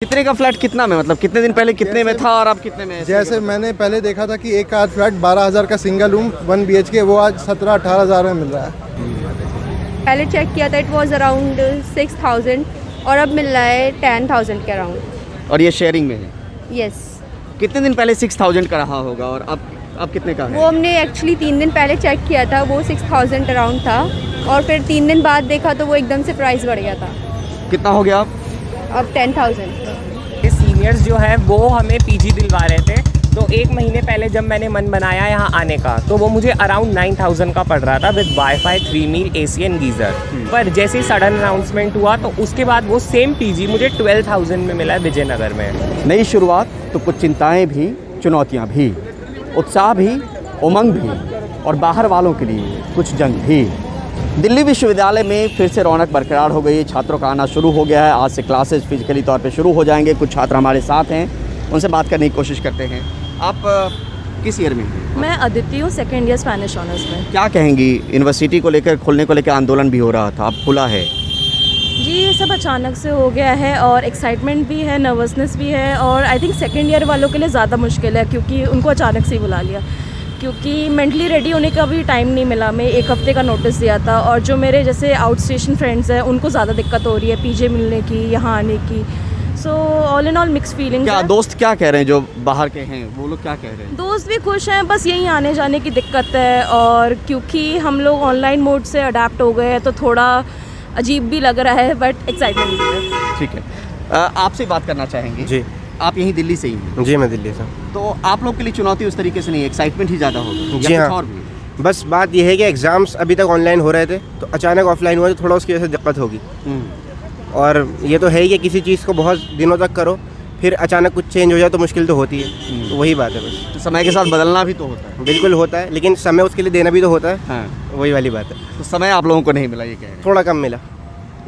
कितने का फ्लैट कितना में, मतलब कितने दिन पहले कितने में था और अब कितने में? जैसे मैंने पहले देखा था कि एक आध फ्लैट 12,000 का सिंगल रूम 1 BHK, वो आज 17-18,000 में मिल रहा है। पहले चेक किया था, इट वाज अराउंड 6,000 और अब मिल रहा है 10,000 के अराउंड। और ये शेयरिंग में है? यस। कितने दिन पहले 6,000 का रहा होगा और अब कितने का वो है? हमने एक्चुअली 3 दिन पहले चेक किया था, वो 6,000 अराउंड था और फिर 3 दिन बाद देखा तो वो एकदम से प्राइस बढ़ गया था। कितना हो गया अब 10,000। सीनियर्स जो है वो हमें पीजी दिलवा रहे थे, तो 1 महीने पहले जब मैंने मन बनाया यहाँ आने का तो वो मुझे अराउंड 9,000 का पड़ रहा था with wifi, 3 meal, AC and geyser. पर जैसे ही सडन अनाउंसमेंट हुआ तो उसके बाद वो सेम पीजी मुझे 12,000 में मिला है विजयनगर में। नई शुरुआत तो कुछ चिंताएं भी, चुनौतियां भी, उत्साह भी, उमंग भी और बाहर वालों के लिए कुछ जंग भी। दिल्ली विश्वविद्यालय में फिर से रौनक बरकरार हो गई है। छात्रों का आना शुरू हो गया है। आज से क्लासेस फिजिकली तौर पे शुरू हो जाएंगे। कुछ छात्र हमारे साथ हैं, उनसे बात करने की कोशिश करते हैं। आप किस ईयर में हैं? मैं अदिति हूँ, सेकेंड ईयर स्पेनिश ऑनर्स में। क्या कहेंगी, यूनिवर्सिटी को लेकर, खुलने को लेकर आंदोलन भी हो रहा था, अब खुला है? जी, ये सब अचानक से हो गया है और एक्साइटमेंट भी है, नर्वसनेस भी है और आई थिंक सेकेंड ईयर वालों के लिए ज़्यादा मुश्किल है क्योंकि उनको अचानक से ही बुला लिया, क्योंकि मेंटली रेडी होने का भी टाइम नहीं मिला। मैं 1 हफ्ते का नोटिस दिया था और जो मेरे जैसे आउट स्टेशन फ्रेंड्स हैं उनको ज़्यादा दिक्कत हो रही है पीजे मिलने की, यहाँ आने की। So all in all mix feelings. क्या दोस्त क्या कह रहे हैं जो बाहर के हैं, वो लोग क्या कह रहे हैं? दोस्त भी खुश हैं, बस यहीं आने जाने की दिक्कत है और क्योंकि हम लोग ऑनलाइन मोड से अडेप्ट हो गए हैं तो थोड़ा अजीब भी लग रहा है बट एक्साइटमेंट भी है। ठीक है, आपसे बात करना चाहेंगे जी। आप यहीं दिल्ली से ही हैं? जी, मैं दिल्ली से हूँ। तो आप लोग के लिए चुनौती उस तरीके से नहीं, एक्साइटमेंट ही ज़्यादा होगी? जी हाँ। और भी? बस बात यह है कि एग्ज़ाम्स अभी तक ऑनलाइन हो रहे थे तो अचानक ऑफलाइन हुआ तो थोड़ा उसकी वजह से दिक्कत होगी। और ये तो है ही कि किसी चीज़ को बहुत दिनों तक करो फिर अचानक कुछ चेंज हो जाए तो मुश्किल तो होती है। तो वही बात है बस। तो समय के साथ बदलना भी तो होता है। बिल्कुल होता है, लेकिन समय उसके लिए देना भी तो होता है। हाँ। वही वाली बात है। तो समय आप लोगों को नहीं मिला, ये कह रहे हैं? थोड़ा कम मिला,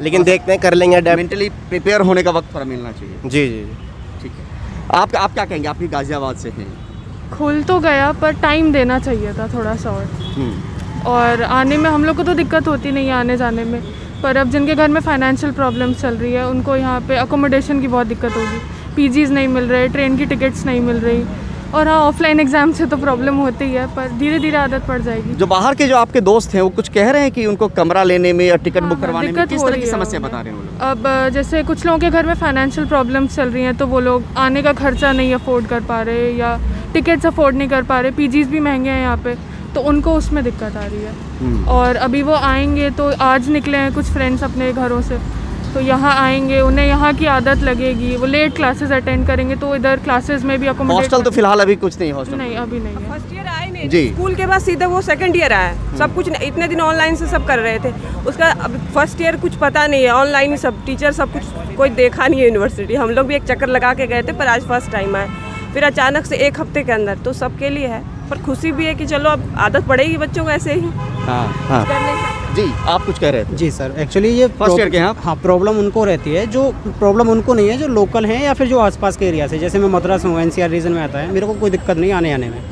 लेकिन देखते हैं, कर लेंगे अडेप्ट। मेंटली प्रिपेयर होने का वक्त थोड़ा मिलना चाहिए। जी जी जी। ठीक है, आप क्या कहेंगे? आप भी गाजियाबाद से हैं। खुल तो गया पर टाइम देना चाहिए था थोड़ा सा और आने में हम लोग को तो दिक्कत होती नहीं है आने जाने में, पर अब जिनके घर में फाइनेंशियल प्रॉब्लम्स चल रही है उनको यहाँ पे अकोमोडेशन की बहुत दिक्कत होगी। पीजीज़ नहीं मिल रहे, ट्रेन की टिकट्स नहीं मिल रही और हाँ ऑफलाइन एग्जाम से तो प्रॉब्लम होती है पर धीरे धीरे आदत पड़ जाएगी। जो बाहर के जो आपके दोस्त हैं वो कुछ कह रहे हैं कि उनको कमरा लेने में या टिकट बुक करवाने में दिक्कत किस हो तरह रही की है समस्या उन्हें। बता रहे हैं वो लोग? अब जैसे कुछ लोगों के घर में फाइनेंशियल प्रॉब्लम्स चल रही हैं तो वो लोग आने का खर्चा नहीं अफोर्ड कर पा रहे या टिकट्स अफोर्ड नहीं कर पा रहे। पीजीज़ भी महंगे हैं यहाँ पे तो उनको उसमें दिक्कत आ रही है। और अभी वो आएंगे तो आज निकले हैं कुछ फ्रेंड्स अपने घरों से, तो यहाँ आएंगे, उन्हें यहाँ की आदत लगेगी, वो लेट क्लासेस अटेंड करेंगे तो इधर क्लासेस में भी अकोमोडेट। हॉस्टल तो फिलहाल अभी कुछ नहीं, हॉस्टल नहीं अभी नहीं है। फर्स्ट ईयर आए नहीं जी। स्कूल के बाद सीधा वो सेकंड ईयर आया। सब कुछ इतने दिन ऑनलाइन से सब कर रहे थे, उसका अब फर्स्ट ईयर कुछ पता नहीं है, ऑनलाइन ही सब टीचर सब कुछ कोई देखा नहीं है यूनिवर्सिटी। हम लोग भी एक चक्कर लगा के गए थे पर आज फर्स्ट टाइम आए, फिर अचानक से 1 हफ्ते के अंदर, तो सबके लिए है पर खुशी भी है कि चलो अब आदत पड़ेगी बच्चों को ऐसे ही हाँ। जी, आप कुछ कह रहे थे? जी सर, एक्चुअली ये फर्स्ट ईयर के हैं आप? हाँ, प्रॉब्लम उनको रहती है, जो प्रॉब्लम उनको नहीं है जो लोकल हैं या फिर जो आसपास के एरिया से, जैसे मैं मद्रास हूँ, NCR रीजन में आता है, मेरे को कोई दिक्कत नहीं आने में,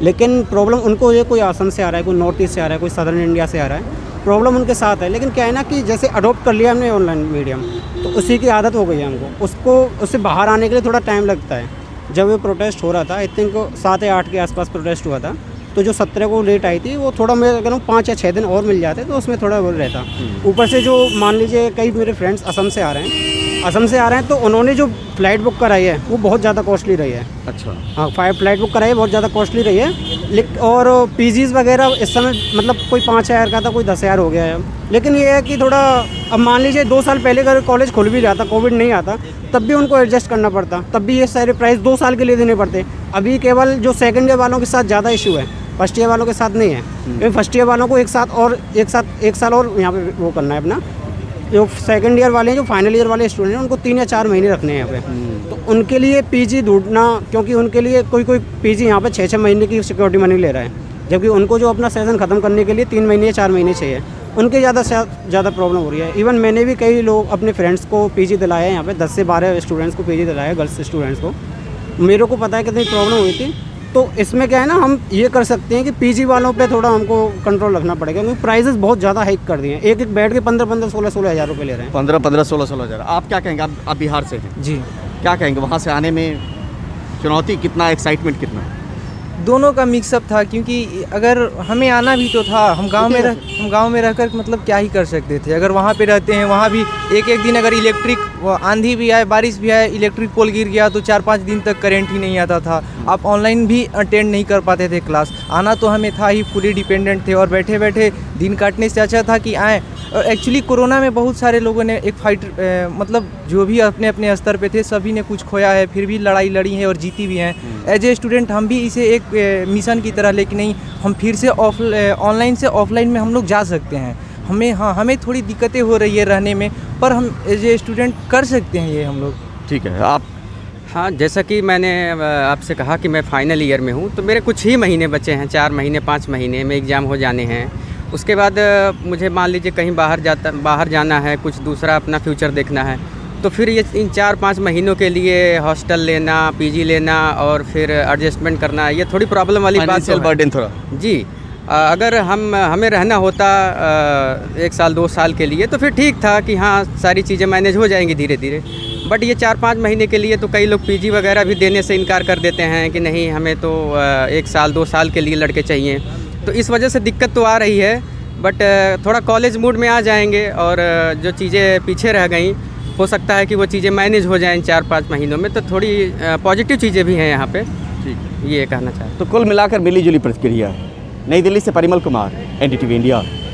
लेकिन प्रॉब्लम उनको ये कोई आसम से आ रहा है, कोई नॉर्थ ईस्ट से आ रहा है, कोई सदर्न इंडिया से आ रहा है, प्रॉब्लम उनके साथ है। लेकिन क्या है ना कि जैसे अडोप्ट कर लिया हमने ऑनलाइन मीडियम तो उसी की आदत हो गई है हमको, उससे बाहर आने के लिए थोड़ा टाइम लगता है। जब ये प्रोटेस्ट हो रहा था, आई थिंक 7 या 8 के आसपास प्रोटेस्ट हुआ था, तो जो 17 को लेट आई थी वो थोड़ा, मैं कह रहा हूँ 5 या 6 दिन और मिल जाते तो उसमें थोड़ा वो रहता। ऊपर से जो मान लीजिए कई मेरे फ्रेंड्स असम से आ रहे हैं तो उन्होंने जो फ़्लाइट बुक कराई है वो बहुत ज़्यादा कॉस्टली रही है। अच्छा। हाँ, फ्लाइट बुक कराई है, बहुत ज़्यादा कॉस्टली रही है। और पीजीज़ वगैरह इस समय मतलब कोई 5,000 का था, कोई 10,000 हो गया है। लेकिन ये है कि थोड़ा, अब मान लीजिए 2 साल पहले अगर कॉलेज खुल भी जाता, कोविड नहीं आता, तब भी उनको एडजस्ट करना पड़ता, तब भी ये सारे प्राइस 2 साल के लिए देने पड़ते। अभी केवल जो सेकंड ईयर वालों के साथ ज़्यादा इशू है, फर्स्ट ईयर वालों के साथ नहीं है, क्योंकि फर्स्ट ईयर वालों को एक साल और यहाँ पे वो करना है अपना। जो सेकंड ईयर वाले हैं, जो फाइनल ईयर वाले स्टूडेंट हैं, उनको 3 या 4 महीने रखने हैं यहाँ पे, तो उनके लिए पीजी ढूंढना, क्योंकि उनके लिए कोई पीजी यहाँ पे 6-6 महीने की सिक्योरिटी मनी ले रहा है, जबकि उनको जो अपना सेशन ख़त्म करने के लिए 3 महीने या 4 महीने चाहिए, उनके ज़्यादा प्रॉब्लम हो रही है। इवन मैंने भी कई लोग अपने फ्रेंड्स को पीजी दिलाया है, यहाँ पे 10 से 12 स्टूडेंट्स को पीजी दिलाया है, गर्ल्स स्टूडेंट्स को। मेरे को पता है कितनी प्रॉब्लम हुई थी। तो इसमें क्या है ना, हम ये कर सकते हैं कि पीजी वालों पे थोड़ा हमको कंट्रोल रखना पड़ेगा, क्योंकि प्राइसेस बहुत ज़्यादा हाइक कर दिए हैं। एक बेड के 15-15, 16-16 हज़ार रुपये ले रहे हैं। 15-16 हज़ार। आप क्या कहेंगे? आप बिहार से हैं? जी। क्या कहेंगे वहाँ से आने में चुनौती कितना, एक्साइटमेंट कितना? दोनों का मिक्सअप था, क्योंकि अगर हमें आना भी तो था, हम गांव में रहकर मतलब क्या ही कर सकते थे। अगर वहाँ पे रहते हैं, वहाँ भी एक दिन अगर इलेक्ट्रिक आंधी भी आए, बारिश भी आए, इलेक्ट्रिक पोल गिर गया तो 4-5 दिन तक करंट ही नहीं आता था। आप ऑनलाइन भी अटेंड नहीं कर पाते थे क्लास। आना तो हमें था ही, फुली डिपेंडेंट थे और बैठे बैठे दिन काटने से अच्छा था कि आएँ। और एक्चुअली कोरोना में बहुत सारे लोगों ने एक फाइट मतलब जो भी अपने अपने स्तर पे थे सभी ने कुछ खोया है, फिर भी लड़ाई लड़ी है और जीती भी हैं। एज ए स्टूडेंट हम भी इसे एक मिशन की तरह लेके नहीं, हम फिर से ऑनलाइन से ऑफलाइन में हम लोग जा सकते हैं। हमें थोड़ी दिक्कतें हो रही है रहने में, पर हम एज ए स्टूडेंट कर सकते हैं ये हम लोग। ठीक है, आप? हाँ, जैसा कि मैंने आपसे कहा कि मैं फाइनल ईयर में हूँ, तो मेरे कुछ ही महीने बचे हैं, 4 महीने 5 महीने में एग्ज़ाम हो जाने हैं। उसके बाद मुझे मान लीजिए कहीं बाहर जाना है, कुछ दूसरा अपना फ्यूचर देखना है, तो फिर ये इन 4-5 महीनों के लिए हॉस्टल लेना, पीजी लेना और फिर एडजस्टमेंट करना, ये थोड़ी प्रॉब्लम वाली बात है। बर्डन थोड़ा जी। अगर हमें रहना होता 1 साल 2 साल के लिए तो फिर ठीक था कि हाँ सारी चीज़ें मैनेज हो जाएंगी धीरे धीरे। बट ये 4-5 महीने के लिए तो कई लोग पीजी वगैरह भी देने से इनकार कर देते हैं कि नहीं, हमें तो 1 साल 2 साल के लिए लड़के चाहिए। तो इस वजह से दिक्कत तो आ रही है, बट थोड़ा कॉलेज मूड में आ जाएंगे और जो चीज़ें पीछे रह गई हो सकता है कि वो चीज़ें मैनेज हो जाएं 4-5 महीनों में। तो थोड़ी पॉजिटिव चीज़ें भी हैं यहाँ पे, ठीक ये कहना चाहता हूँ। तो कुल मिलाकर मिली जुली प्रतिक्रिया है। नई दिल्ली से परिमल कुमार, NDTV इंडिया।